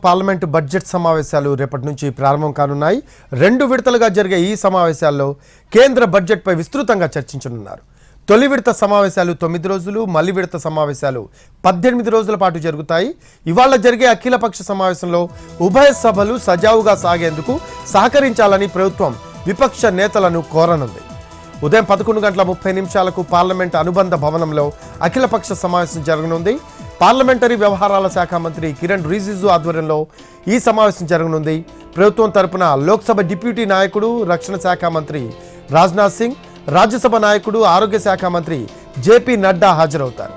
Parliament budget సమావేశాలు రేపటి నుంచి ప్రారంభం కానున్నాయి. 2 విడతలుగా జరిగే ఈ సమావేశాల్లో కేంద్ర బడ్జెట్పై విస్తృతంగా చర్చించనున్నారు. తొలి విడత సమావేశాలు 9 రోజులు, మళ్లీ విడత సమావేశాలు 18 రోజుల పాటు జరుగుతాయి. ఇవాళ జరిగే అఖిలపక్ష సమావేశంలో ఉభయ సభలు సజావుగా సాగేందుకు సహకరించాలని ప్రభుత్వం విపక్ష నేతలను కోరనుంది. ఉదయం 11:30 పార్లమెంట్ అనుబంధ భవనంలో అఖిలపక్ష సమావేశం జరగనుంది. పార్లమెంటరీ వ్యవహారాల శాఖ మంత్రి కిరణ్ రిజిజు ఆధ్వర్యంలో ఈ సమావేశం జరగనుంది. ప్రభుత్వం తరపున లోక్సభ డిప్యూటీ నాయకుడు, రక్షణ శాఖ మంత్రి రాజ్నాథ్ సింగ్, రాజ్యసభ నాయకుడు, ఆరోగ్య శాఖ మంత్రి జేపీ నడ్డా హాజరవుతారు.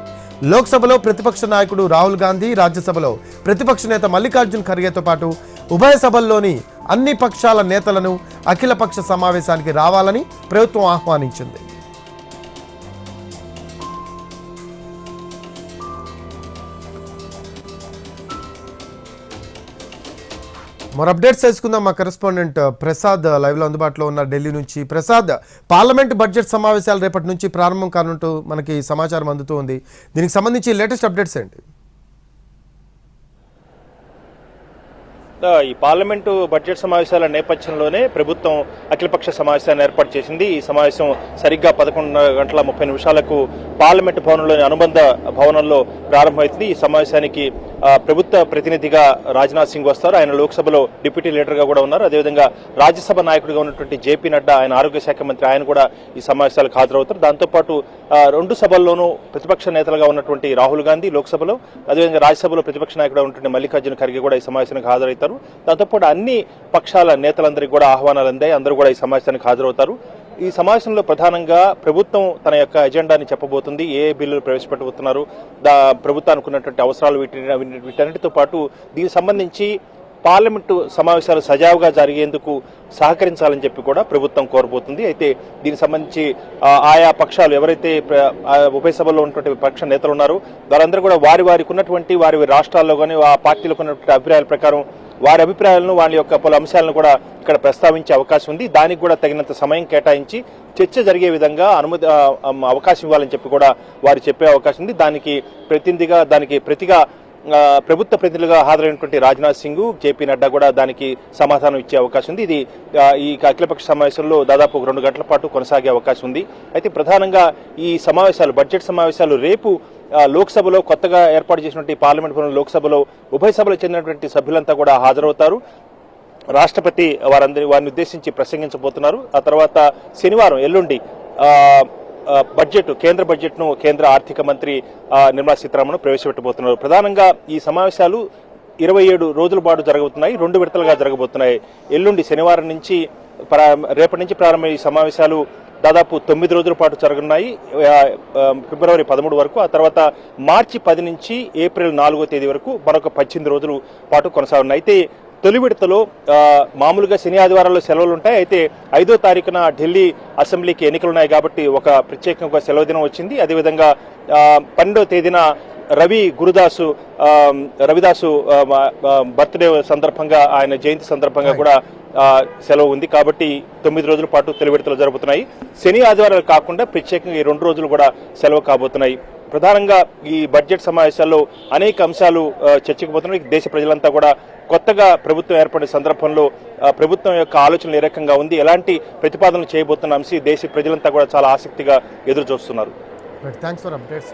లోక్సభలో ప్రతిపక్ష నాయకుడు రాహుల్ గాంధీ, రాజ్యసభలో ప్రతిపక్ష నేత మల్లికార్జున్ ఖర్గేతో పాటు ఉభయ సభల్లోని అన్ని పక్షాల నేతలను అఖిలపక్ష సమావేశానికి రావాలని ప్రభుత్వం ఆహ్వానించింది. మరో అప్డేట్స్ తెలుసుకుందాం. మా కరెస్పాండెంట్ ప్రసాద్ లైవ్లో అందుబాటులో ఉన్న ఢిల్లీ నుంచి. ప్రసాద్, పార్లమెంట్ బడ్జెట్ సమావేశాలు రేపటి నుంచి ప్రారంభం కానుంటూ మనకి సమాచారం అందుతూ ఉంది. దీనికి సంబంధించి లేటెస్ట్ అప్డేట్స్ ఏంటి? ఈ పార్లమెంటు బడ్జెట్ సమావేశాల నేపథ్యంలోనే ప్రభుత్వం అఖిలపక్ష సమావేశాన్ని ఏర్పాటు చేసింది. ఈ సమావేశం సరిగ్గా 11:30 పార్లమెంటు భవనంలోని అనుబంధ భవనంలో ప్రారంభమవుతుంది. ఈ సమావేశానికి ప్రభుత్వ ప్రతినిధిగా రాజ్నాథ్ సింగ్ వస్తారు. ఆయన లోక్సభలో డిప్యూటీ లీడర్గా కూడా ఉన్నారు. అదేవిధంగా రాజ్యసభ నాయకుడిగా ఉన్నటువంటి జేపీ నడ్డా, ఆయన ఆరోగ్య శాఖ మంత్రి, ఆయన కూడా ఈ సమావేశాలకు హాజరవుతారు. దాంతోపాటు 2 సభల్లోనూ ప్రతిపక్ష నేతలుగా ఉన్నటువంటి రాహుల్ గాంధీ లోక్సభలో, అదేవిధంగా రాజ్యసభలో ప్రతిపక్ష నాయకుడు ఉన్నటువంటి మల్లికార్జున ఖర్గే కూడా ఈ సమావేశానికి హాజరవుతారు. దాంతోపాటు అన్ని పక్షాల నేతలందరికీ కూడా ఆహ్వానాలు అందాయి. అందరూ కూడా ఈ సమావేశానికి హాజరవుతారు. ఈ సమావేశంలో ప్రధానంగా ప్రభుత్వం తన యొక్క ఎజెండాని చెప్పబోతుంది. ఏ బిల్లులు ప్రవేశపెట్టబోతున్నారు, ప్రభుత్వానికి ఉన్నటువంటి అవసరాలు, వీటన్నిటితో పాటు దీనికి సంబంధించి పార్లమెంటు సమావేశాలు సజావుగా జరిగేందుకు సహకరించాలని చెప్పి కూడా ప్రభుత్వం కోరబోతుంది. అయితే దీనికి సంబంధించి ఆయా పక్షాలు ఎవరైతే ఉభయ సభలో ఉన్నటువంటి విపక్ష నేతలు ఉన్నారో వారందరూ కూడా వారికి ఉన్నటువంటి వారి రాష్ట్రాల్లో కానీ ఆ పార్టీలకు ఉన్నటువంటి అభిప్రాయాల ప్రకారం వారి అభిప్రాయాలను, వాళ్ళ యొక్క పలు అంశాలను కూడా ఇక్కడ ప్రస్తావించే అవకాశం ఉంది. దానికి కూడా తగినంత సమయం కేటాయించి చర్చ జరిగే విధంగా అవకాశం ఇవ్వాలని చెప్పి కూడా వారు చెప్పే అవకాశం ఉంది. దానికి ప్రతిగా ప్రభుత్వ ప్రతినిధులుగా హాజరైనటువంటి రాజ్నాథ్ సింగ్, జేపీ నడ్డా కూడా దానికి సమాధానం ఇచ్చే అవకాశం ఉంది. ఇది ఈ అఖిలపక్ష సమావేశంలో దాదాపు 2 గంటల పాటు కొనసాగే అవకాశం ఉంది. అయితే ప్రధానంగా ఈ సమావేశాలు, బడ్జెట్ సమావేశాలు రేపు లోక్సభలో కొత్తగా ఏర్పాటు చేసినటువంటి పార్లమెంట్ భవన్ లోక్సభలో ఉభయ సభలకు చెందినటువంటి సభ్యులంతా కూడా హాజరవుతారు. రాష్ట్రపతి వారిని ఉద్దేశించి ప్రసంగించబోతున్నారు. ఆ తర్వాత శనివారం ఎల్లుండి కేంద్ర బడ్జెట్ను కేంద్ర ఆర్థిక మంత్రి నిర్మలా సీతారామన్ ప్రవేశపెట్టబోతున్నారు. ప్రధానంగా ఈ సమావేశాలు 27 రోజుల పాటు జరగబోతున్నాయి. 2 విడతలుగా జరగబోతున్నాయి. ఎల్లుండి శనివారం నుంచి రేపటి నుంచి ప్రారంభమయ్యే ఈ సమావేశాలు దాదాపు 9 రోజుల పాటు జరగనున్నాయి, ఫిబ్రవరి 13 వరకు. ఆ తర్వాత మార్చి 10 నుంచి ఏప్రిల్ 4వ తేదీ వరకు మరొక 18 రోజుల పాటు కొనసాగున్నాయి. అయితే తొలి విడతలో మామూలుగా శని ఆదివారాల్లో సెలవులు ఉంటాయి. అయితే 5వ తారీఖున ఢిల్లీ అసెంబ్లీకి ఎన్నికలున్నాయి కాబట్టి ఒక ప్రత్యేకంగా సెలవు దినం వచ్చింది. అదేవిధంగా 12వ తేదీన రవిదాసు బర్త్డే సందర్భంగా, ఆయన జయంతి సందర్భంగా కూడా సెలవు ఉంది. కాబట్టి 9 రోజుల పాటు తొలి విడతలు జరుగుతున్నాయి. శని ఆదివారాలు కాకుండా ప్రత్యేకంగా ఈ 2 రోజులు కూడా సెలవు కాబోతున్నాయి. ప్రధానంగా ఈ బడ్జెట్ సమావేశాల్లో అనేక అంశాలు చర్చకు పోతున్నాయి. దేశ ప్రజలంతా కూడా కొత్తగా ప్రభుత్వం ఏర్పడిన సందర్భంలో ప్రభుత్వం యొక్క ఆలోచనలు ఏ రకంగా ఉంది, ఎలాంటి ప్రతిపాదనలు చేయబోతున్న అంశం దేశ ప్రజలంతా కూడా చాలా ఆసక్తిగా ఎదురు చూస్తున్నారు. Thanks for updates.